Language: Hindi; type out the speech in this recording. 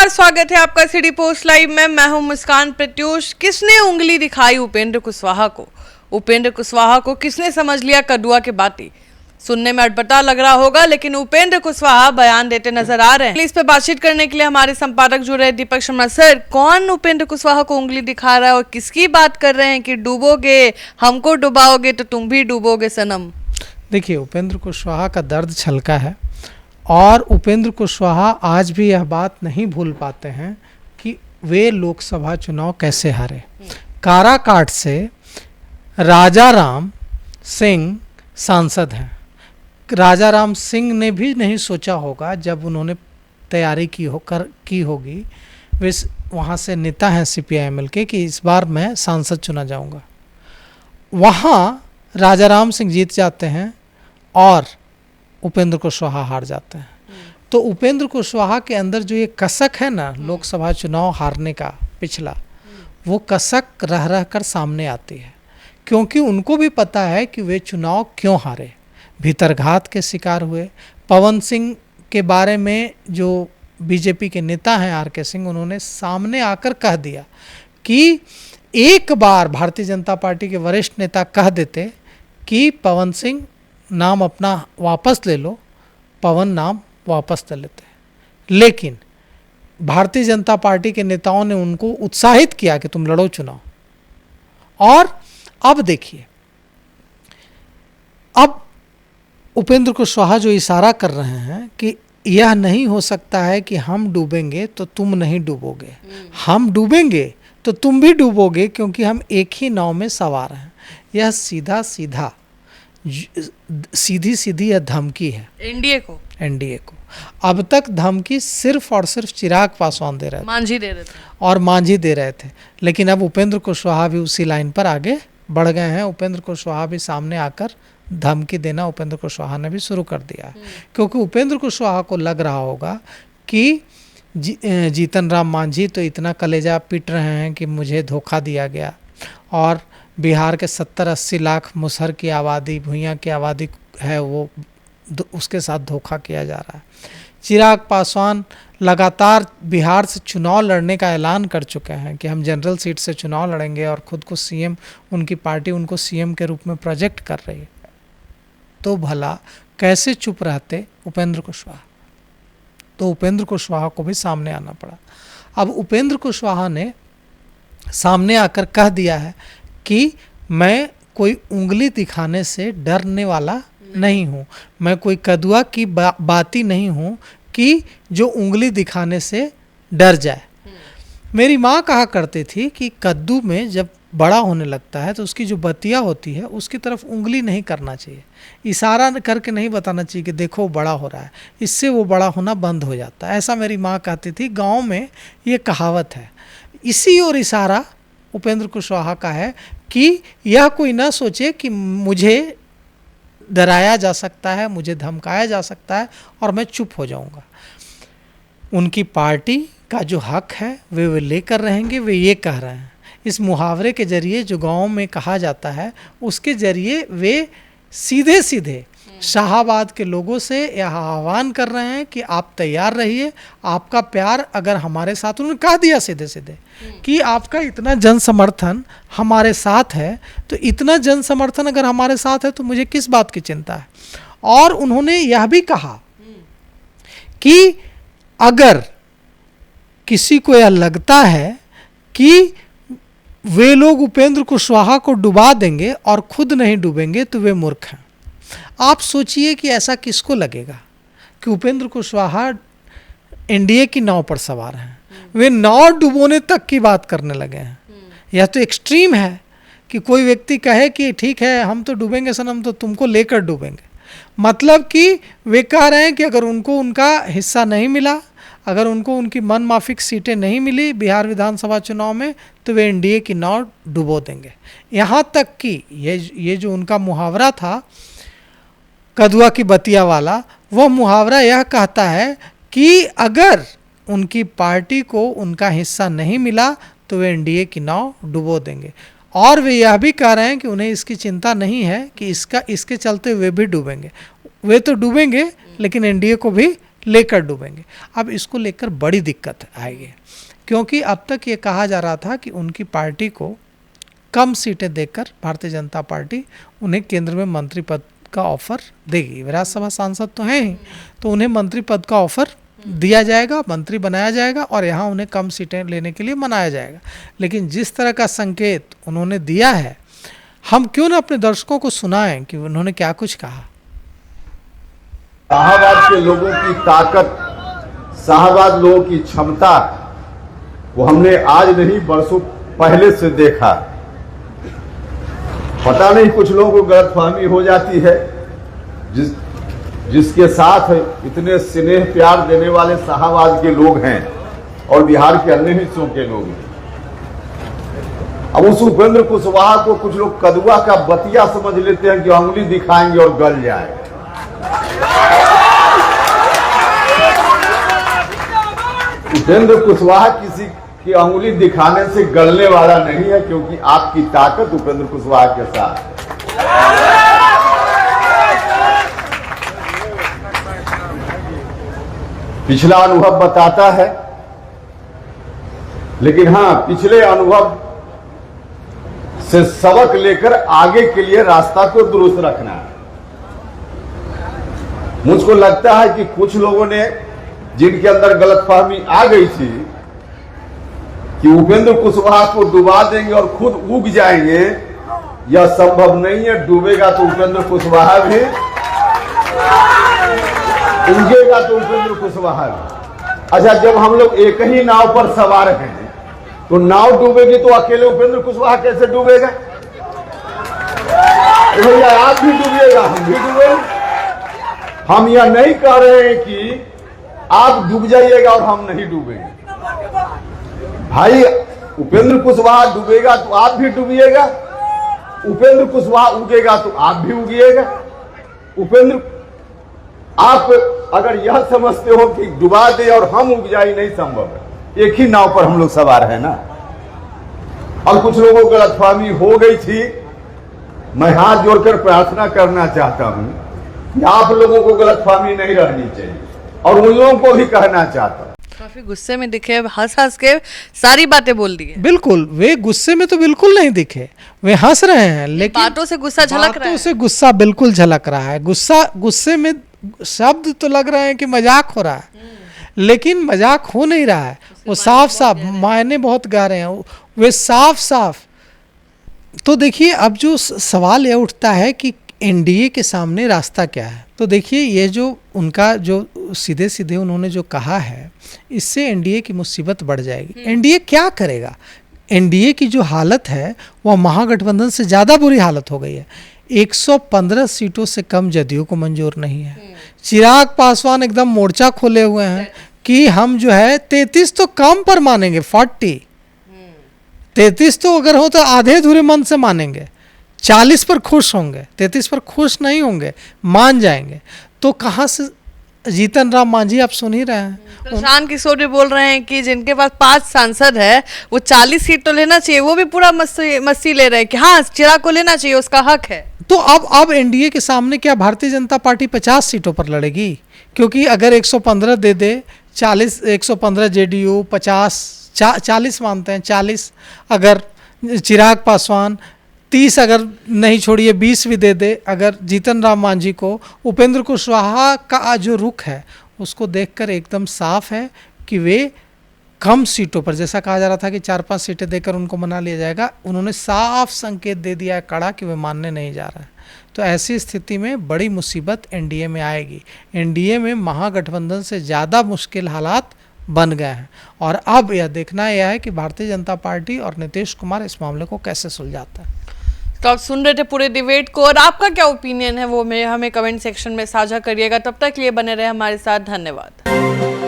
नमस्कार, स्वागत है आपका सिटी पोस्ट लाइव में। मैं हूं मुस्कान प्रत्यूष। किसने उंगली दिखाई उपेंद्र कुशवाहा को? उपेंद्र कुशवाहा को किसने समझ लिया कदुआ के बाती? सुनने में अटपटा लग रहा होगा, लेकिन उपेंद्र कुशवाहा बयान देते नजर आ रहे हैं। इस पे बातचीत करने के लिए हमारे संपादक जुड़े हैं दीपक शर्मा। सर, कौन उपेंद्र कुशवाहा को उंगली दिखा रहा है और किसकी बात कर रहे हैं कि डूबोगे, हमको डुबाओगे तो तुम भी डूबोगे सनम? देखिए, उपेंद्र कुशवाहा का दर्द छलका है और उपेंद्र कुशवाहा आज भी यह बात नहीं भूल पाते हैं कि वे लोकसभा चुनाव कैसे हारे। काराकाट से राजा राम सिंह सांसद हैं। राजा राम सिंह ने भी नहीं सोचा होगा, जब उन्होंने तैयारी की होगी, वे वहाँ से नेता हैं CPI-ML के, कि इस बार मैं सांसद चुना जाऊँगा। वहाँ राजा राम सिंह जीत जाते हैं और उपेंद्र कुशवाहा हार जाते हैं। तो उपेंद्र कुशवाहा के अंदर जो ये कसक है ना, लोकसभा चुनाव हारने का पिछला, वो कसक रह रह कर सामने आती है, क्योंकि उनको भी पता है कि वे चुनाव क्यों हारे। भीतरघात के शिकार हुए। पवन सिंह के बारे में जो बीजेपी के नेता हैं RK सिंह, उन्होंने सामने आकर कह दिया कि एक बार भारतीय जनता पार्टी के वरिष्ठ नेता कह देते कि पवन सिंह नाम अपना वापस ले लो, पवन नाम वापस ले लेते। लेकिन भारतीय जनता पार्टी के नेताओं ने उनको उत्साहित किया कि तुम लड़ो चुनाव। और अब देखिए, अब उपेंद्र कुशवाहा जो इशारा कर रहे हैं कि यह नहीं हो सकता है कि हम डूबेंगे तो तुम नहीं डूबोगे, हम डूबेंगे तो तुम भी डूबोगे, क्योंकि हम एक ही नाव में सवार हैं। यह सीधी सीधी यह धमकी है एनडीए को। अब तक धमकी सिर्फ और सिर्फ चिराग पासवान दे रहे थे, मांझी दे रहे थे। लेकिन अब उपेंद्र कुशवाहा भी उसी लाइन पर आगे बढ़ गए हैं। उपेंद्र कुशवाहा भी सामने आकर धमकी देना उपेंद्र कुशवाहा ने भी शुरू कर दिया है, क्योंकि उपेंद्र कुशवाहा को लग रहा होगा कि जीतन राम मांझी तो इतना कलेजा पीट रहे हैं कि मुझे धोखा दिया गया, और बिहार के 70-80 लाख मुसहर की आबादी, भुइयां की आबादी है, वो उसके साथ धोखा किया जा रहा है। चिराग पासवान लगातार बिहार से चुनाव लड़ने का ऐलान कर चुके हैं कि हम जनरल सीट से चुनाव लड़ेंगे, और खुद को CM, उनकी पार्टी उनको CM के रूप में प्रोजेक्ट कर रही है। तो भला कैसे चुप रहते उपेंद्र कुशवाहा? तो उपेंद्र कुशवाहा को भी सामने आना पड़ा। अब उपेंद्र कुशवाहा ने सामने आकर कह दिया है कि मैं कोई उंगली दिखाने से डरने वाला नहीं हूँ, मैं कोई कदुआ की बाती नहीं हूँ कि जो उंगली दिखाने से डर जाए। मेरी माँ कहा करती थी कि कद्दू में जब बड़ा होने लगता है तो उसकी जो बतिया होती है उसकी तरफ उंगली नहीं करना चाहिए, इशारा करके नहीं बताना चाहिए कि देखो बड़ा हो रहा है, इससे वो बड़ा होना बंद हो जाता है। ऐसा मेरी माँ कहती थी। गांव में ये कहावत है। इसी और इशारा उपेंद्र कुशवाहा का है कि यह कोई ना सोचे कि मुझे डराया जा सकता है, मुझे धमकाया जा सकता है और मैं चुप हो जाऊंगा। उनकी पार्टी का जो हक है वे लेकर रहेंगे। वे ये कह रहे हैं, इस मुहावरे के जरिए जो गांव में कहा जाता है, उसके जरिए वे सीधे सीधे शाहाबाद के लोगों से यह आह्वान कर रहे हैं कि आप तैयार रहिए, आपका प्यार अगर हमारे साथ, उन्होंने कह दिया सीधे सीधे कि आपका इतना जन समर्थन हमारे साथ है, तो इतना जन समर्थन अगर हमारे साथ है तो मुझे किस बात की चिंता है। और उन्होंने यह भी कहा कि अगर किसी को यह लगता है कि वे लोग उपेंद्र कुशवाहा को डुबा देंगे और खुद नहीं डूबेंगे तो वे मूर्ख हैं। आप सोचिए कि ऐसा किसको लगेगा कि उपेंद्र कुशवाहा एनडीए की नाव पर सवार हैं, वे नाव डुबोने तक की बात करने लगे हैं। यह तो एक्सट्रीम है कि कोई व्यक्ति कहे कि ठीक है हम तो डूबेंगे सनम, तो तुमको लेकर डूबेंगे। मतलब कि वे कह रहे हैं कि अगर उनको उनका हिस्सा नहीं मिला, अगर उनको उनकी मन माफिक सीटें नहीं मिली बिहार विधानसभा चुनाव में, तो वे एनडीए की नाव डुबो देंगे। यहाँ तक कि ये जो उनका मुहावरा था कदुआ की बतिया वाला, वह मुहावरा यह कहता है कि अगर उनकी पार्टी को उनका हिस्सा नहीं मिला तो वे एनडीए की नाव डुबो देंगे। और वे यह भी कह रहे हैं कि उन्हें इसकी चिंता नहीं है कि इसके चलते वे भी डूबेंगे। वे तो डूबेंगे लेकिन एनडीए को भी लेकर डूबेंगे। अब इसको लेकर बड़ी दिक्कत आएगी, क्योंकि अब तक ये कहा जा रहा था कि उनकी पार्टी को कम सीटें देकर भारतीय जनता पार्टी उन्हें केंद्र में मंत्री पद का ऑफर देगी। राज्यसभा सांसद तो हैं ही, तो उन्हें मंत्री पद का ऑफर दिया जाएगा, मंत्री बनाया जाएगा और यहाँ उन्हें कम सीटें लेने के लिए मनाया जाएगा। लेकिन जिस तरह का संकेत उन्होंने दिया है, हम क्यों ना अपने दर्शकों को सुनाएं कि उन्होंने क्या कुछ कहा। शाहबाद के लोगों की ताकत, शाहबाद लोगों की क्षमता वो हमने आज नहीं बरसों पहले से देखा। पता नहीं कुछ लोगों को गलतफहमी हो जाती है, जिसके साथ इतने स्नेह प्यार देने वाले शाहबाद के लोग हैं और बिहार के अन्य हिस्सों के लोग हैं। अब उस उपेंद्र कुशवाहा को कुछ लोग कदुआ का बतिया समझ लेते हैं कि उंगली दिखाएंगे और गल जाएगा। उपेंद्र कुशवाहा किसी की उंगली दिखाने से गलने वाला नहीं है, क्योंकि आपकी ताकत उपेंद्र कुशवाहा के साथ। पिछला अनुभव बताता है, लेकिन हाँ, पिछले अनुभव से सबक लेकर आगे के लिए रास्ता को दुरुस्त रखना है। मुझको लगता है कि कुछ लोगों ने, जिनके अंदर गलतफहमी आ गई थी कि उपेंद्र कुशवाहा को डुबा देंगे और खुद उग जाएंगे, यह संभव नहीं है। डूबेगा तो उपेंद्र कुशवाहा भी, उगेगा तो उपेंद्र कुशवाहा भी। अच्छा, जब हम लोग एक ही नाव पर सवार हैं तो नाव डूबेगी तो अकेले उपेंद्र कुशवाहा कैसे डूबेगा? भैया आप भी डूबिएगा, हम भी डूबेंगे। हम यह नहीं कह रहे हैं कि आप डूब जाइएगा और हम नहीं डूबेंगे। भाई, उपेंद्र कुशवाहा डूबेगा तो आप भी डूबिएगा, उपेंद्र कुशवाहा उगेगा तो आप भी उगिएगा। उपेंद्र, आप अगर यह समझते हो कि डुबा दे और हम उग जाए, नहीं संभव है। एक ही नाव पर हम लोग सवार हैं ना। और कुछ लोगों को गलतफहमी हो गई थी। मैं हाथ जोड़कर प्रार्थना करना चाहता हूं कि आप लोगों को गलतफहमी नहीं रहनी चाहिए, और उन लोगों को भी कहना चाहता हूं। काफी गुस्से में दिखे, हंस हंस के सारी बातें बोल दी है। बिल्कुल, वे गुस्से में तो बिल्कुल नहीं दिखे, वे हंस रहे हैं, लेकिन बातों से गुस्सा झलक रहा है। बातों से गुस्सा बिल्कुल झलक रहा है। गुस्से में शब्द तो लग रहे हैं कि मजाक हो रहा है, लेकिन मजाक हो नहीं रहा है। वो साफ साफ मायने बहुत गहरे हैं, वे साफ साफ। तो देखिए, अब जो सवाल यह उठता है कि एनडीए के सामने रास्ता क्या है। तो देखिए, ये जो उनका जो सीधे सीधे उन्होंने जो कहा है, इससे एनडीए की मुसीबत बढ़ जाएगी। एनडीए क्या करेगा? एनडीए की जो हालत है वह महागठबंधन से ज़्यादा बुरी हालत हो गई है। 115 सीटों से कम जदयू को मंजूर नहीं है। चिराग पासवान एकदम मोर्चा खोले हुए हैं कि हम जो है 33 तो कम पर मानेंगे, 40 33 तो अगर हो तो आधे अधूरे मन से मानेंगे, 40 पर खुश होंगे, 33 पर खुश नहीं होंगे, मान जाएंगे। तो कहाँ से जीतन राम मांझी, आप सुन ही रहे हैं, प्रशांत किशोर भी बोल रहे हैं कि जिनके पास 5 सांसद है वो 40 सीट तो लेना चाहिए। वो भी पूरा मस्ती ले रहे हैं कि हाँ, चिराग को लेना चाहिए, उसका हक है। तो अब एनडीए के सामने क्या भारतीय जनता पार्टी 50 सीटों पर लड़ेगी? क्योंकि अगर 115 दे दे, 115 जेडीयू, 40 मानते हैं, 40 अगर चिराग पासवान, 30 अगर नहीं छोड़िए 20 भी दे दे अगर जीतन राम मांझी को, उपेंद्र कुशवाहा का जो रुख है उसको देखकर एकदम साफ है कि वे कम सीटों पर, जैसा कहा जा रहा था कि 4-5 सीटें देकर उनको मना लिया जाएगा, उन्होंने साफ संकेत दे दिया है कड़ा कि वे मानने नहीं जा रहा है। तो ऐसी स्थिति में बड़ी मुसीबत एनडीए में आएगी। एनडीए में महागठबंधन से ज़्यादा मुश्किल हालात बन गए हैं, और अब यह देखना यह है कि भारतीय जनता पार्टी और नीतीश कुमार इस मामले को कैसे सुलझाता है। तो आप सुन रहे थे पूरे डिबेट को, और आपका क्या ओपिनियन है वो हमें कमेंट सेक्शन में साझा करिएगा। तब तक लिए बने रहे हमारे साथ। धन्यवाद।